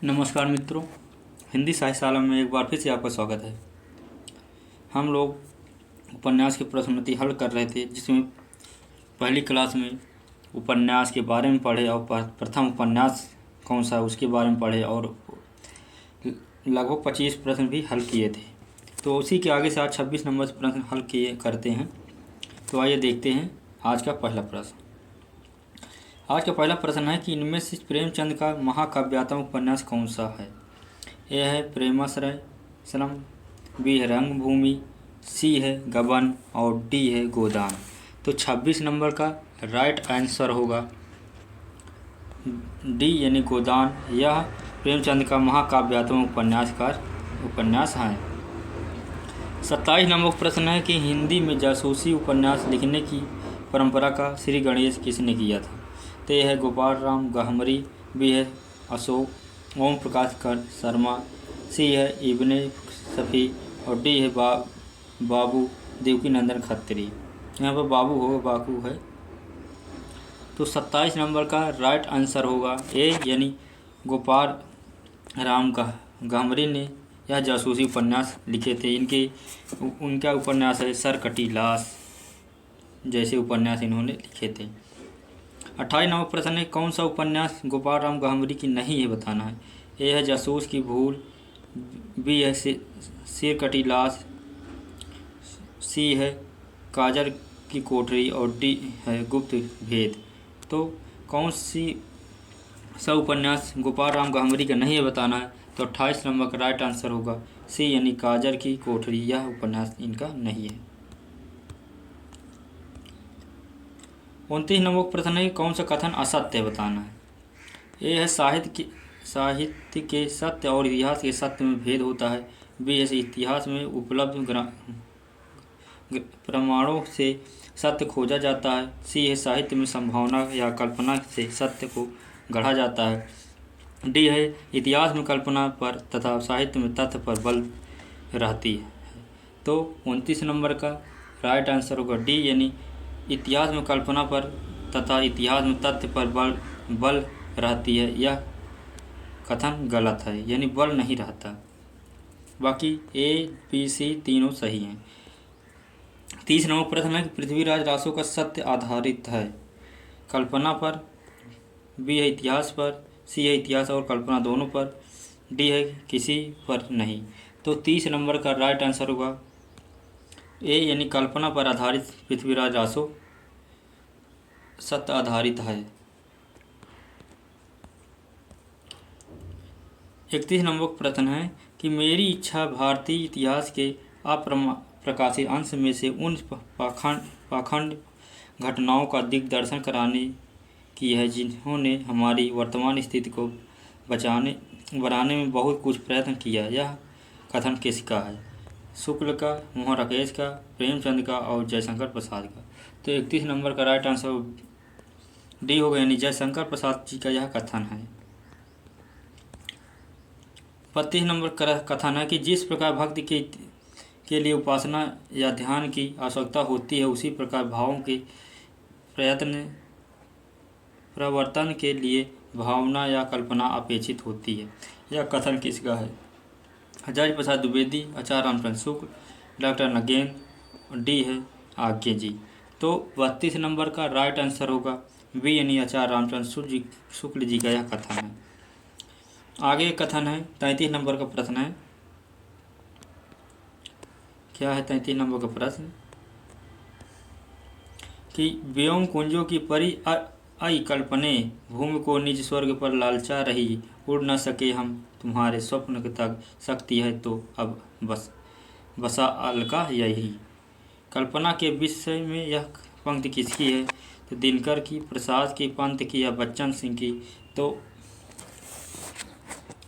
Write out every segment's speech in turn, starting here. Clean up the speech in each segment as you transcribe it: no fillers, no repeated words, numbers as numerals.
नमस्कार मित्रों, हिंदी साहित्यशाला में एक बार फिर से आपका स्वागत है। हम लोग उपन्यास की प्रश्नोत्तरी हल कर रहे थे, जिसमें पहली क्लास में उपन्यास के बारे में पढ़े और प्रथम उपन्यास कौन सा उसके बारे में पढ़े और लगभग 25 प्रश्न भी हल किए थे। तो उसी के आगे से आज 26 नंबर से प्रश्न हल किए करते हैं। तो आइए देखते हैं आज का पहला प्रश्न। आज का पहला प्रश्न है कि इनमें से प्रेमचंद का महाकाव्यात्मक उपन्यास कौन सा है। ए है प्रेमाश्रय सलम, बी है रंगभूमि, सी है गबन और डी है गोदान। तो 26 नंबर का राइट आंसर होगा डी यानी गोदान। यह प्रेमचंद का महाकाव्यात्मक उपन्यास है। 27 नंबर प्रश्न है कि हिंदी में जासूसी उपन्यास लिखने की परंपरा का श्री गणेश किसने किया था। तो ये है गोपाल राम गहमरी, बी है अशोक ओम प्रकाश कर शर्मा, सी है इब्ने सफ़ी और डी है बाबू देवकी नंदन खत्री। यहाँ पर बाबू होगा, बाकू है। तो 27 नंबर का राइट आंसर होगा ए यानी गोपाल राम गहमरी ने यह जासूसी उपन्यास लिखे थे। उनका उपन्यास है सरकटी लाश जैसे उपन्यास इन्होंने लिखे थे। 28 नंबर प्रश्न है कौन सा उपन्यास गोपाल राम गहमरी की नहीं है, बताना है। ए है जासूस की भूल, बी है सिरकटी लाश, सी है काजल की कोठरी और डी है गुप्त भेद। तो कौन सी सा उपन्यास गोपाल राम गहमरी का नहीं है, बताना है। तो 28 नंबर का राइट आंसर होगा सी यानी काजल की कोठरी। यह उपन्यास इनका नहीं है। 29 नंबर प्रश्न है कौन सा कथन असत्य है, बताना है। ए है साहित्य के सत्य और इतिहास के सत्य में भेद होता है, बी है इतिहास में उपलब्ध प्रमाणों से सत्य खोजा जाता है, सी है साहित्य में संभावना या कल्पना से सत्य को गढ़ा जाता है, डी है इतिहास में कल्पना पर तथा साहित्य में तथ्य पर बल रहती है। तो 29 नंबर का राइट आंसर होगा डी यानी इतिहास में कल्पना पर तथा इतिहास में तथ्य पर बल रहती है। यह कथन गलत है, यानी बल नहीं रहता। बाकी ए बी सी तीनों सही हैं। 30 नंबर प्रश्न है कि पृथ्वीराज रासो का सत्य आधारित है कल्पना पर, बी है इतिहास पर, सी है इतिहास और कल्पना दोनों पर, डी है किसी पर नहीं। तो 30 नंबर का राइट आंसर होगा ए यानी कल्पना पर आधारित पृथ्वीराज रासो सत्य आधारित है। 31 नंबर प्रश्न है कि मेरी इच्छा भारतीय इतिहास के अप्रकाशित अंश में से उन पाखंड घटनाओं का दिग्दर्शन कराने की है जिन्होंने हमारी वर्तमान स्थिति को बनाने में बहुत कुछ प्रयत्न किया। यह कथन किसका है। शुक्ल का, मोहन राकेश का, प्रेमचंद का और जयशंकर प्रसाद का। तो 31 नंबर का राइट आंसर डी होगा यानी जयशंकर प्रसाद जी का यह कथन है। 32 नंबर का कथन है कि जिस प्रकार भक्ति के लिए उपासना या ध्यान की आवश्यकता होती है, उसी प्रकार भावों के प्रवर्तन के लिए भावना या कल्पना अपेक्षित होती है। यह कथन किसका है। जय प्रसाद द्विवेदी, आचार्य रामचंद्र शुक्ल, डॉक्टर नगेंद्र, डी है आज्ञे जी। तो 32 नंबर का राइट आंसर होगा बी यानी आचार्य रामचंद्र शुक्ल जी का यह कथन है। आगे कथन है 33 नंबर का प्रश्न है। क्या है 33 नंबर का प्रश्न कि व्योम कुंजों की परी आई कल्पने भूमि को निज स्वर्ग पर लालचा रही, उड़ न सके हम तुम्हारे स्वप्न तक, शक्ति है तो अब बसा अलका यही। कल्पना के विषय में यह पंक्ति किसकी है। तो दिनकर की, प्रसाद की, पंत की या बच्चन सिंह की। तो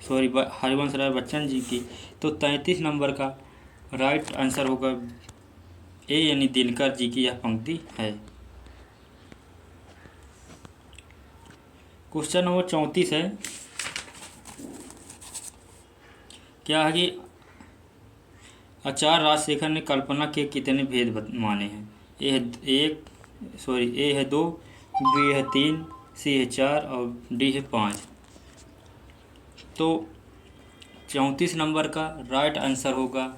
हरिवंश राय बच्चन जी की। तो 33 नंबर का राइट आंसर होगा ए यानी दिनकर जी की यह पंक्ति है। क्वेश्चन नंबर 34 है। क्या है कि आचार्य राजशेखर ने कल्पना के कितने भेद माने हैं। ए है 2, बी है 3, सी है 4 और डी है 5। तो 34 नंबर का राइट आंसर होगा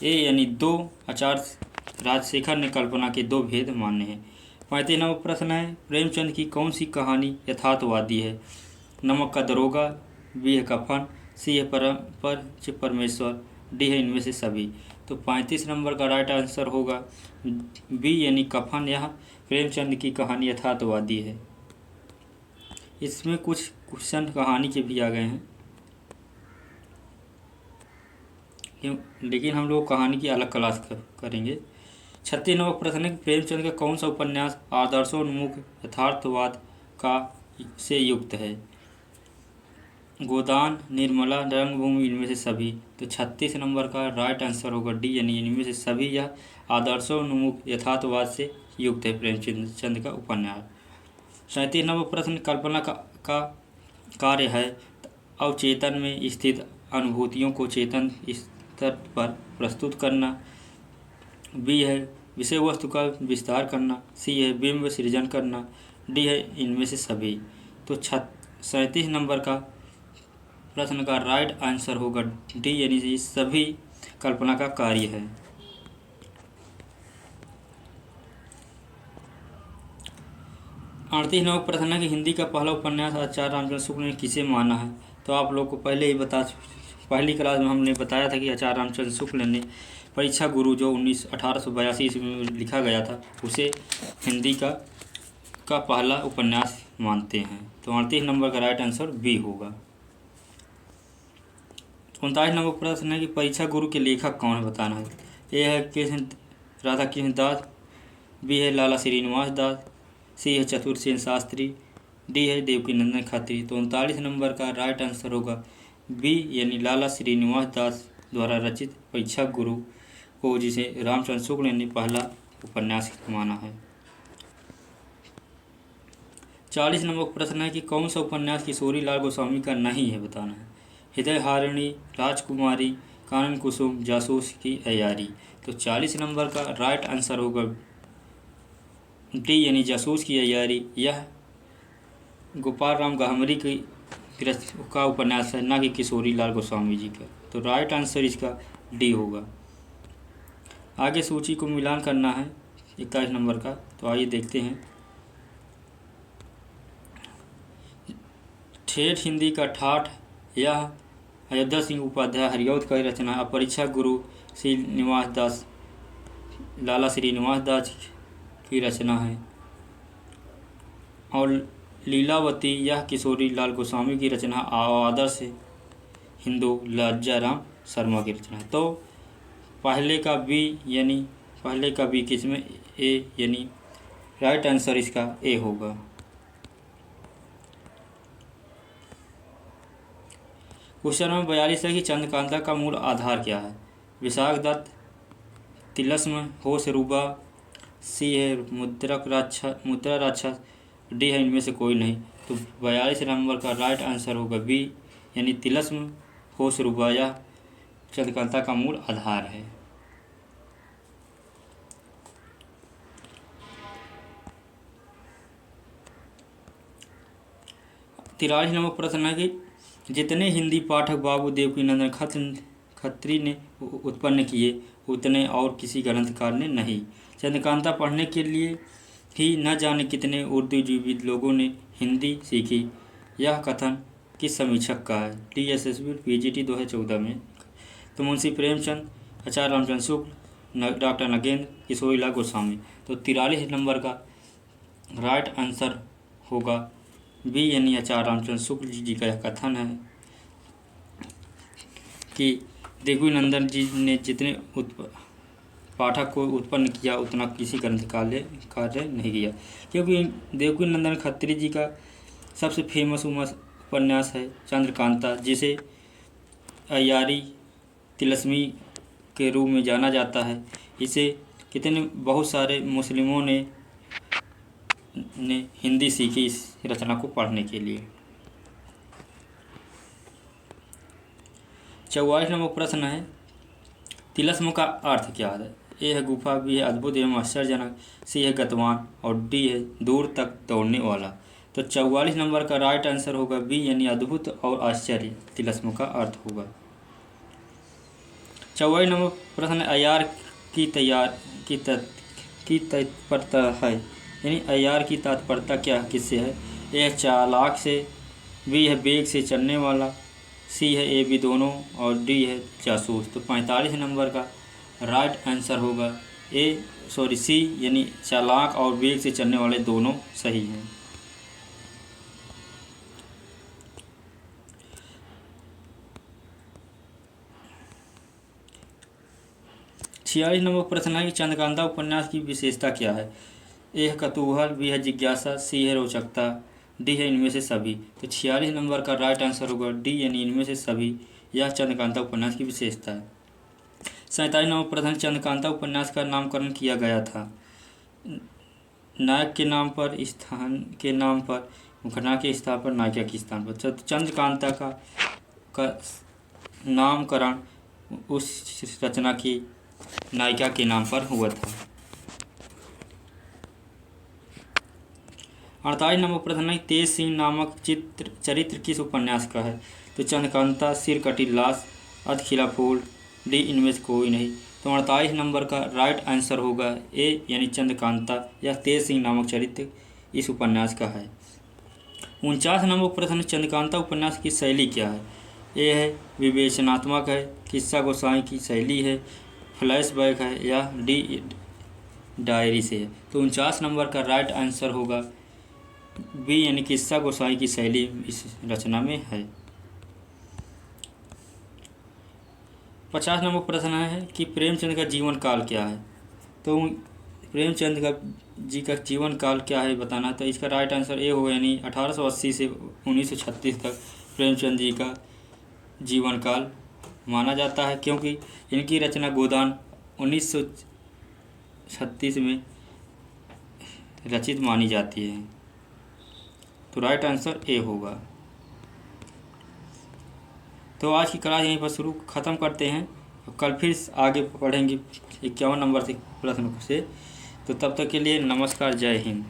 ए, यानी 2। आचार्य राजशेखर ने कल्पना के 2 भेद माने हैं। 35 नंबर प्रश्न है, प्रेमचंद की कौन सी कहानी यथार्थवादी है? नमक का दरोगा, बी है कफन, सी है परमेश्वर, डी है इनमें से सभी। तो 35 नंबर का राइट आंसर होगा बी, यानी कफन। यह प्रेमचंद की कहानी यथार्थवादी है। इसमें कुछ क्वेश्चन कहानी के भी आ गए हैं, लेकिन हम लोग कहानी की अलग क्लास करेंगे। 36 नंबर प्रश्न है, प्रेमचंद का कौन सा उपन्यास आदर्शोन्मुख यथार्थवाद का से युक्त है? गोदान, निर्मला, रंगभूमि, इनमें से सभी। तो 36 नंबर का राइट आंसर होगा डी, यानी इनमें से सभी। यह आदर्शोन्मुख यथार्थवाद से युक्त है प्रेमचंद का उपन्यास। 37 नंबर प्रश्न, कल्पना का कार्य है अवचेतन में स्थित अनुभूतियों को चेतन स्तर पर प्रस्तुत करना, बी है विषय वस्तु का विस्तार करना, सी है बिंब सृजन करना, डी है इनमें से सभी। तो 37 नंबर का प्रश्न का राइट आंसर होगा डी, यानी ये सभी कल्पना का कार्य है। 38 नंबर प्रश्न है कि हिंदी का पहला उपन्यास आचार्य रामचंद्र शुक्ल ने किसे माना है? तो आप लोग को पहले ही पहली क्लास में हमने बताया था कि आचार्य रामचंद्र शुक्ल ने परीक्षा गुरु जो 1882 ईस्वी में लिखा गया था, उसे हिंदी का पहला उपन्यास मानते हैं। तो 38 नंबर का राइट आंसर बी होगा। 39 नंबर प्रश्न है कि परीक्षा गुरु के लेखक कौन है, बताना है। ए है राधा कृष्ण दास, बी है लाला श्रीनिवास दास, सी है चतुरसेन शास्त्री, डी है देवकीनंदन खत्री। तो 39 नंबर का राइट आंसर होगा बी, यानी लाला श्रीनिवास दास द्वारा रचित परीक्षा गुरु को, जिसे रामचंद्र शुक्ल ने पहला उपन्यास माना है। 40 नंबर प्रश्न है कि कौन सा उपन्यास किशोरी लाल गोस्वामी का नहीं है, बताना है। हृदय हारिणी, राजकुमारी, कानन कुसुम, जासूस की अयारी। तो 40 नंबर का राइट आंसर होगा डी, यानी जासूस की अयारी। यह गोपाल राम गहमरी का उपन्यास है, ना कि किशोरी लाल गोस्वामी जी का। तो राइट आंसर इसका डी होगा। आगे सूची को मिलान करना है 21 नंबर का, तो आइए देखते हैं। ठेठ हिंदी का ठाठ, यह अयोध्या सिंह उपाध्याय हरिऔध का रचना है। परीक्षा गुरु श्रीनिवास दास, लाला श्रीनिवास दास की रचना है। और लीलावती, यह किशोरी लाल गोस्वामी की रचना। आदर्श हिंदू लज्जाराम शर्मा की रचना है। तो पहले का बी किसमें ए, यानी राइट आंसर इसका ए होगा। क्वेश्चन नंबर 42 है कि चंद्रकांता का मूल आधार क्या है? विशाख दत्त, तिलस्म, होश रूबा, सी है मुद्रा राक्षस, डी है इनमें से कोई नहीं। तो 42 नंबर का राइट आंसर होगा बी, यानी तिलस्म, होश रूबा, यह चंद्रकांता का मूल आधार है। तिरालीस नंबर प्रश्न है कि जितने हिंदी पाठक बाबू देवकीनंदन खत्री ने उत्पन्न किए, उतने और किसी ग्रंथकार ने नहीं। चंद्रकांता पढ़ने के लिए ही न जाने कितने उर्दू जीवी लोगों ने हिंदी सीखी। यह कथन किस समीक्षक का है? TSSB PGT 2014 में। तो मुंशी प्रेमचंद, आचार्य रामचंद्र शुक्ल, डॉक्टर नगेंद्र, किशोरी लाल गोस्वामी। तो 43 नंबर का राइट आंसर होगा बी, यानी आचार्य रामचंद्र शुक्ल जी का यह कथन है कि देवकीनंदन जी ने जितने पाठक को उत्पन्न किया, उतना किसी ग्रंथकार कार्य नहीं किया। क्योंकि देवकीनंदन खत्री जी का सबसे फेमस उपन्यास है चंद्रकांता, जिसे अयारी तिलस्मी के रूप में जाना जाता है। इसे बहुत सारे मुस्लिमों ने हिंदी सीखी इस रचना को पढ़ने के लिए। 44 नंबर प्रश्न है, तिलस्म का अर्थ क्या है? ए है गुफा, बी है अद्भुत एवं आश्चर्यजनक, सी है गतवान और डी है दूर तक दौड़ने वाला। तो 44 नंबर का राइट आंसर होगा बी यानी अद्भुत और आश्चर्य तिलस्म का अर्थ होगा। 44 नंबर प्रश्न अय्यार की तत्परता है, यानी अय्यार की तत्परता क्या किससे है? ए है चालाक से, बी है बेग से चलने वाला, सी है ए बी दोनों और डी है जासूस। तो 45 नंबर का राइट आंसर होगा सी यानी चालाक और बेग से चलने वाले दोनों सही हैं। छियालीस नंबर प्रश्न है कि चंद्रकांता उपन्यास की विशेषता क्या है? ए है कतूहल, बी है जिज्ञासा, सी है रोचकता, डी है इनमें से सभी। तो 46 नंबर का राइट आंसर होगा डी यानी इनमें से सभी। यह चंद्रकांता उपन्यास की विशेषता है। 47 नंबर प्रश्न चंद्रकांता उपन्यास का नामकरण किया गया था? नायक के नाम पर, स्थान के नाम पर, घटना के स्थान पर, नायिका के स्थान पर। तो चंद्रकांता का नामकरण उस रचना की नायिका के नाम पर हुआ था। 48 नंबर प्रश्न तेज सिंह नामक चरित्र किस उपन्यास का है? तो चंद्रकांता, सिरकटी लाश, अधखिला फूल, डी इनमें से कोई नहीं। तो 48 नंबर का राइट आंसर होगा ए यानी चंद्रकांता। यह तेज सिंह नामक चरित्र इस उपन्यास का है। 49 नंबर प्रश्न चंद्रकांता उपन्यास की शैली क्या है? ए है विवेचनात्मक है, किस्सा गोसाई की शैली है, फ्लैशबैक है, या डी डायरी से है। तो 49 नंबर का राइट आंसर होगा बी यानी किस्सा गोसाई की शैली इस रचना में है। 50 नंबर प्रश्न है कि प्रेमचंद का जीवन काल क्या है? तो प्रेमचंद जी का जीवन काल क्या है बताना। तो इसका राइट आंसर ए होगा यानी 1880 से 1936 तक प्रेमचंद जी का जीवन काल माना जाता है, क्योंकि इनकी रचना गोदान 1936 में रचित मानी जाती है। तो राइट आंसर ए होगा। तो आज की क्लास यहीं पर ख़त्म करते हैं, कल फिर आगे पढ़ेंगे 51 नंबर से प्रश्न से। तो तब तक के लिए नमस्कार, जय हिंद।